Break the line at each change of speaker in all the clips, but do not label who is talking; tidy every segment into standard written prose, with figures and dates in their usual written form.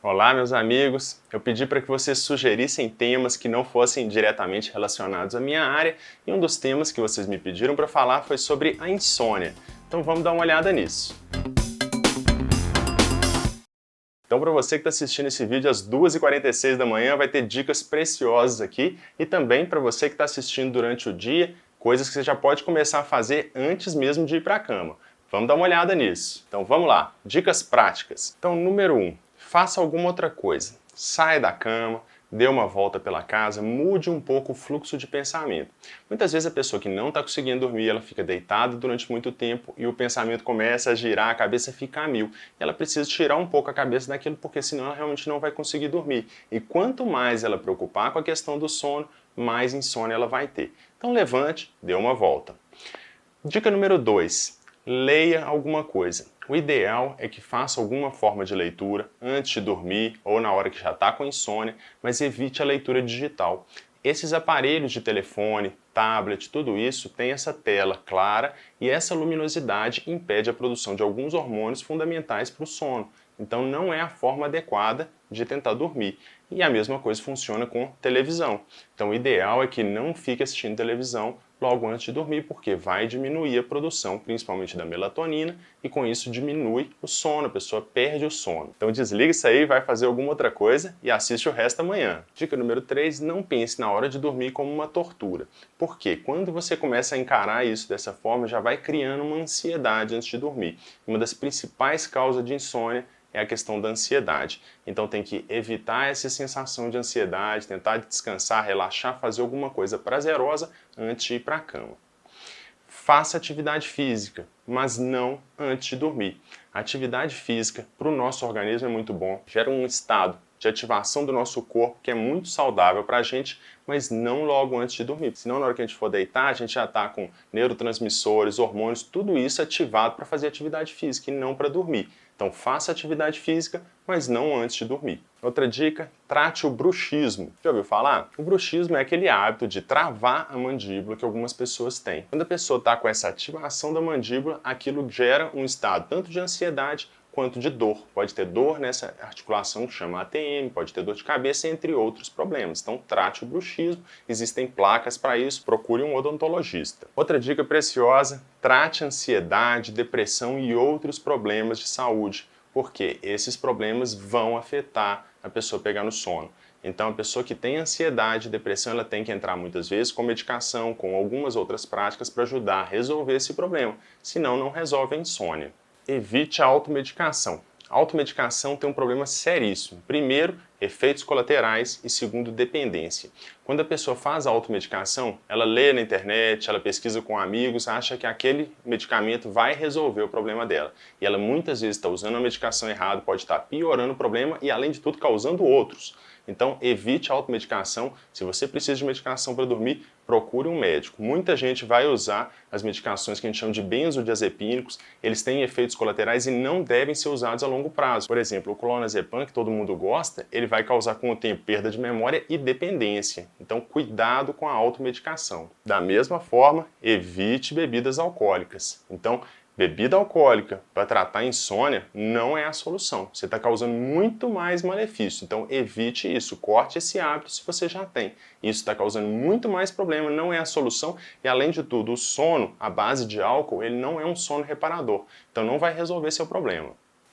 Olá, meus amigos. Eu pedi para que vocês sugerissem temas que não fossem diretamente relacionados à minha área e um dos temas que vocês me pediram para falar foi sobre a insônia. Então vamos dar uma olhada nisso. Então, para você que está assistindo esse vídeo às 2h46 da manhã, vai ter dicas preciosas aqui e também para você que está assistindo durante o dia, coisas que você já pode começar a fazer antes mesmo de ir para a cama. Vamos dar uma olhada nisso. Então vamos lá, dicas práticas. Então, número 1. Faça alguma outra coisa. Saia da cama, dê uma volta pela casa, mude um pouco o fluxo de pensamento. Muitas vezes a pessoa que não está conseguindo dormir, ela fica deitada durante muito tempo e o pensamento começa a girar, a cabeça fica a mil. Ela precisa tirar um pouco a cabeça daquilo porque senão ela realmente não vai conseguir dormir. E quanto mais ela preocupar com a questão do sono, mais insônia ela vai ter. Então levante, dê uma volta. Dica número 2. Leia alguma coisa. O ideal é que faça alguma forma de leitura antes de dormir ou na hora que já está com insônia, mas evite a leitura digital. Esses aparelhos de telefone, tablet, tudo isso tem essa tela clara e essa luminosidade impede a produção de alguns hormônios fundamentais para o sono. Então não é a forma adequada de tentar dormir. E a mesma coisa funciona com televisão. Então o ideal é que não fique assistindo televisão logo antes de dormir, porque vai diminuir a produção, principalmente da melatonina, e com isso diminui o sono, a pessoa perde o sono. Então desliga isso aí, vai fazer alguma outra coisa e assiste o resto amanhã. Dica número 3, não pense na hora de dormir como uma tortura. Porque quando você começa a encarar isso dessa forma, já vai criando uma ansiedade antes de dormir. Uma das principais causas de insônia é a questão da ansiedade. Então tem que evitar essa sensação de ansiedade, tentar descansar, relaxar, fazer alguma coisa prazerosa antes de ir para a cama. Faça atividade física, mas não antes de dormir. A atividade física para o nosso organismo é muito bom, gera um estado de ativação do nosso corpo que é muito saudável para a gente, mas não logo antes de dormir. Senão na hora que a gente for deitar, a gente já está com neurotransmissores, hormônios, tudo isso ativado para fazer atividade física e não para dormir. Então faça atividade física, mas não antes de dormir. Outra dica, trate o bruxismo. Já ouviu falar? O bruxismo é aquele hábito de travar a mandíbula que algumas pessoas têm. Quando a pessoa está com essa ativação da mandíbula, aquilo gera um estado tanto de ansiedade quanto de dor. Pode ter dor nessa articulação que chama ATM, pode ter dor de cabeça, entre outros problemas. Então trate o bruxismo, existem placas para isso, procure um odontologista. Outra dica preciosa, trate ansiedade, depressão e outros problemas de saúde, porque esses problemas vão afetar a pessoa pegar no sono. Então a pessoa que tem ansiedade e depressão, ela tem que entrar muitas vezes com medicação, com algumas outras práticas para ajudar a resolver esse problema, senão não resolve a insônia. Evite a automedicação. A automedicação tem um problema seríssimo. Primeiro, efeitos colaterais e segundo, dependência. Quando a pessoa faz a automedicação, ela lê na internet, ela pesquisa com amigos, acha que aquele medicamento vai resolver o problema dela. E ela muitas vezes está usando a medicação errada, pode estar piorando o problema e, além de tudo, causando outros. Então, evite a automedicação. Se você precisa de medicação para dormir, procure um médico. Muita gente vai usar as medicações que a gente chama de benzodiazepínicos. Eles têm efeitos colaterais e não devem ser usados a longo prazo. Por exemplo, o clonazepam, que todo mundo gosta, ele vai causar com o tempo perda de memória e dependência. Então, cuidado com a automedicação. Da mesma forma, evite bebidas alcoólicas. Então, bebida alcoólica para tratar insônia não é a solução. Você está causando muito mais malefício. Então evite isso, corte esse hábito se você já tem. Isso está causando muito mais problema, não é a solução. E além de tudo, o sono à base de álcool, ele não é um sono reparador. Então não vai resolver seu problema.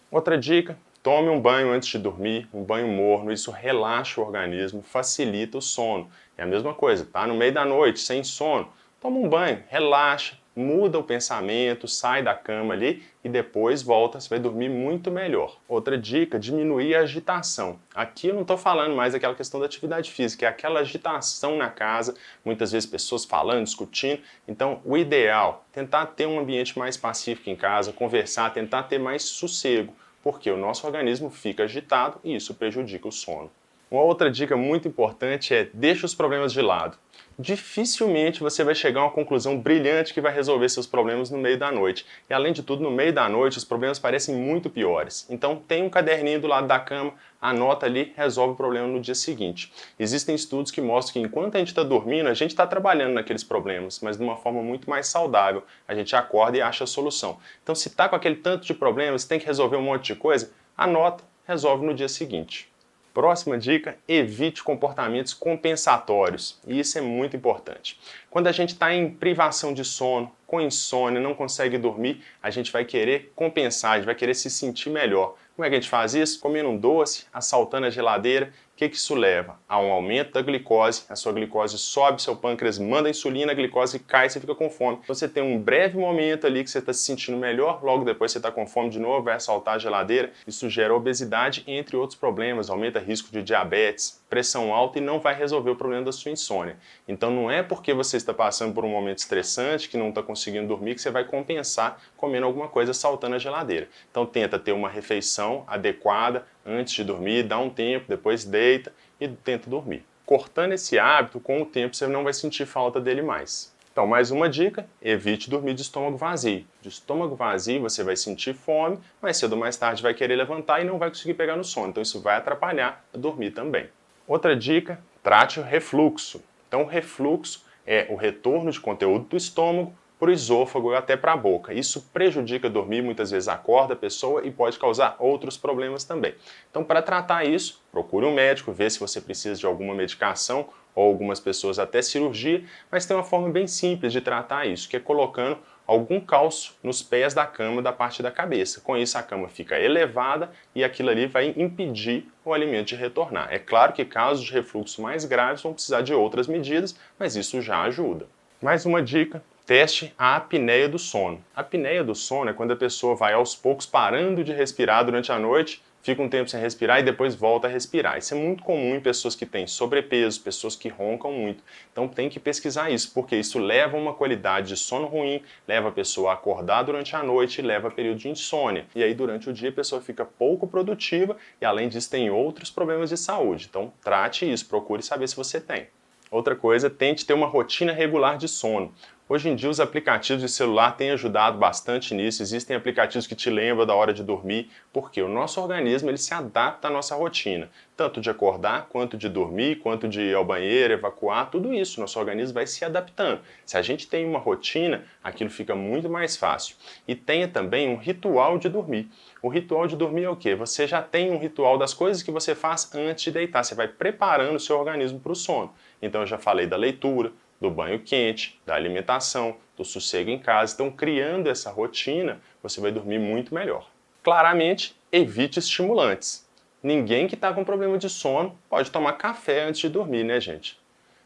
Outra dica, tome um banho antes de dormir, um banho morno. Isso relaxa o organismo, facilita o sono. É a mesma coisa, tá no meio da noite, sem sono, toma um banho, relaxa, muda o pensamento, sai da cama ali e depois volta, você vai dormir muito melhor. Outra dica, diminuir a agitação. Aqui eu não estou falando mais daquela questão da atividade física, é aquela agitação na casa, muitas vezes pessoas falando, discutindo. Então o ideal, tentar ter um ambiente mais pacífico em casa, conversar, tentar ter mais sossego, porque o nosso organismo fica agitado e isso prejudica o sono. Uma outra dica muito importante é deixe os problemas de lado. Dificilmente você vai chegar a uma conclusão brilhante que vai resolver seus problemas no meio da noite. E além de tudo, no meio da noite os problemas parecem muito piores. Então tem um caderninho do lado da cama, anota ali, resolve o problema no dia seguinte. Existem estudos que mostram que enquanto a gente está dormindo, a gente está trabalhando naqueles problemas, mas de uma forma muito mais saudável. A gente acorda e acha a solução. Então se está com aquele tanto de problemas, tem que resolver um monte de coisa, anota. resolve no dia seguinte. Próxima dica, evite comportamentos compensatórios, e isso é muito importante. Quando a gente está em privação de sono, com insônia, não consegue dormir, a gente vai querer compensar, a gente vai querer se sentir melhor. Como é que a gente faz isso? Comendo um doce, assaltando a geladeira. O que isso leva? A um aumento da glicose, a sua glicose sobe, seu pâncreas manda insulina, a glicose cai e você fica com fome. Então você tem um breve momento ali que você está se sentindo melhor, logo depois você está com fome de novo, vai assaltar a geladeira. Isso gera obesidade, entre outros problemas, aumenta risco de diabetes, pressão alta e não vai resolver o problema da sua insônia. Então não é porque você está passando por um momento estressante, que não está conseguindo dormir, que você vai compensar comendo alguma coisa saltando a geladeira. Então tenta ter uma refeição adequada antes de dormir, dá um tempo, depois deita e tenta dormir. Cortando esse hábito, com o tempo você não vai sentir falta dele mais. Então, mais uma dica, evite dormir de estômago vazio. De estômago vazio você vai sentir fome, mais cedo ou mais tarde vai querer levantar e não vai conseguir pegar no sono. Então isso vai atrapalhar a dormir também. Outra dica, trate o refluxo. Então o refluxo é o retorno de conteúdo do estômago para o esôfago e até para a boca. Isso prejudica dormir, muitas vezes acorda a pessoa e pode causar outros problemas também. Então, para tratar isso, procure um médico, ver se você precisa de alguma medicação ou algumas pessoas até cirurgia, mas tem uma forma bem simples de tratar isso, que é colocando algum cálcio nos pés da cama da parte da cabeça. Com isso a cama fica elevada e aquilo ali vai impedir o alimento de retornar. É claro que casos de refluxo mais graves vão precisar de outras medidas, mas isso já ajuda. Mais uma dica, teste a apneia do sono. A apneia do sono é quando a pessoa vai aos poucos parando de respirar durante a noite, fica um tempo sem respirar e depois volta a respirar. Isso é muito comum em pessoas que têm sobrepeso, pessoas que roncam muito. Então tem que pesquisar isso, porque isso leva a uma qualidade de sono ruim, leva a pessoa a acordar durante a noite e leva a período de insônia. E aí durante o dia a pessoa fica pouco produtiva e além disso tem outros problemas de saúde. Então trate isso, procure saber se você tem. Outra coisa, tente ter uma rotina regular de sono. Hoje em dia os aplicativos de celular têm ajudado bastante nisso, existem aplicativos que te lembram da hora de dormir, porque o nosso organismo ele se adapta à nossa rotina, tanto de acordar, quanto de dormir, quanto de ir ao banheiro, evacuar, tudo isso, nosso organismo vai se adaptando. Se a gente tem uma rotina, aquilo fica muito mais fácil. E tenha também um ritual de dormir. O ritual de dormir é o quê? Você já tem um ritual das coisas que você faz antes de deitar, você vai preparando o seu organismo para o sono. Então eu já falei da leitura, do banho quente, da alimentação, do sossego em casa. Então, criando essa rotina, você vai dormir muito melhor. Claramente, evite estimulantes. Ninguém que está com problema de sono pode tomar café antes de dormir, né, gente?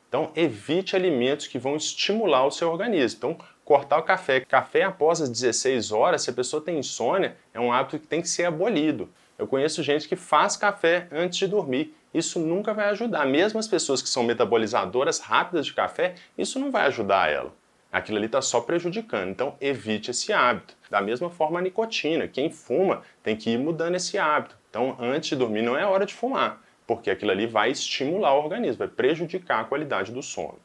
Então, evite alimentos que vão estimular o seu organismo. Então, cortar o café. Café após as 16 horas, se a pessoa tem insônia, é um hábito que tem que ser abolido. Eu conheço gente que faz café antes de dormir. Isso nunca vai ajudar. Mesmo as pessoas que são metabolizadoras rápidas de café, isso não vai ajudar ela. Aquilo ali está só prejudicando. Então, evite esse hábito. Da mesma forma, a nicotina. Quem fuma tem que ir mudando esse hábito. Então, antes de dormir, não é hora de fumar, porque aquilo ali vai estimular o organismo, vai prejudicar a qualidade do sono.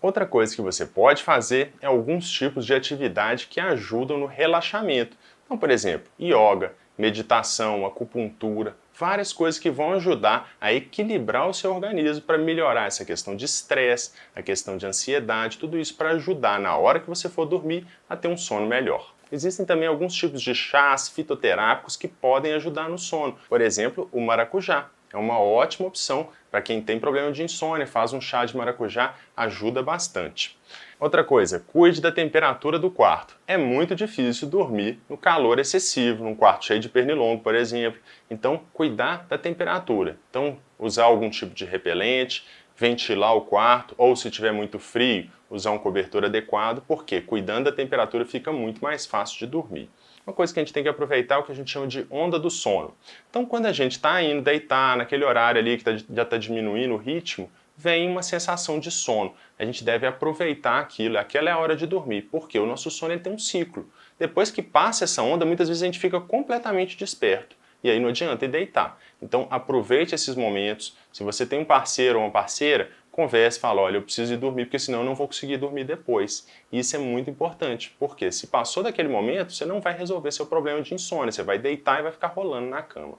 Outra coisa que você pode fazer é alguns tipos de atividade que ajudam no relaxamento. Então, por exemplo, yoga, meditação, acupuntura, várias coisas que vão ajudar a equilibrar o seu organismo para melhorar essa questão de estresse, a questão de ansiedade, tudo isso para ajudar na hora que você for dormir a ter um sono melhor. Existem também alguns tipos de chás fitoterápicos que podem ajudar no sono. Por exemplo, o maracujá. É uma ótima opção para quem tem problema de insônia, faz um chá de maracujá, ajuda bastante. Outra coisa, cuide da temperatura do quarto. É muito difícil dormir no calor excessivo, num quarto cheio de pernilongo, por exemplo. Então, cuidar da temperatura. Então, usar algum tipo de repelente, ventilar o quarto, ou se tiver muito frio, usar um cobertor adequado, porque cuidando da temperatura fica muito mais fácil de dormir. Uma coisa que a gente tem que aproveitar é o que a gente chama de onda do sono. Então, quando a gente está indo deitar, naquele horário ali que já está diminuindo o ritmo, vem uma sensação de sono. A gente deve aproveitar aquilo, aquela é a hora de dormir, porque o nosso sono ele tem um ciclo. Depois que passa essa onda, muitas vezes a gente fica completamente desperto. E aí não adianta ir deitar. Então aproveite esses momentos. Se você tem um parceiro ou uma parceira, converse, fala, olha, eu preciso ir dormir porque senão eu não vou conseguir dormir depois. E isso é muito importante, porque se passou daquele momento, você não vai resolver seu problema de insônia, você vai deitar e vai ficar rolando na cama.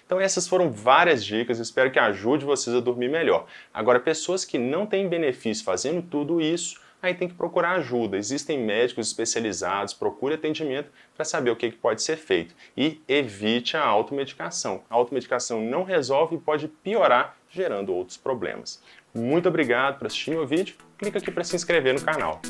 Então essas foram várias dicas, espero que ajude vocês a dormir melhor. Agora, pessoas que não têm benefício fazendo tudo isso, aí tem que procurar ajuda. Existem médicos especializados, procure atendimento para saber o que pode ser feito. E evite a automedicação. A automedicação não resolve e pode piorar, gerando outros problemas. Muito obrigado por assistir meu vídeo. Clica aqui para se inscrever no canal.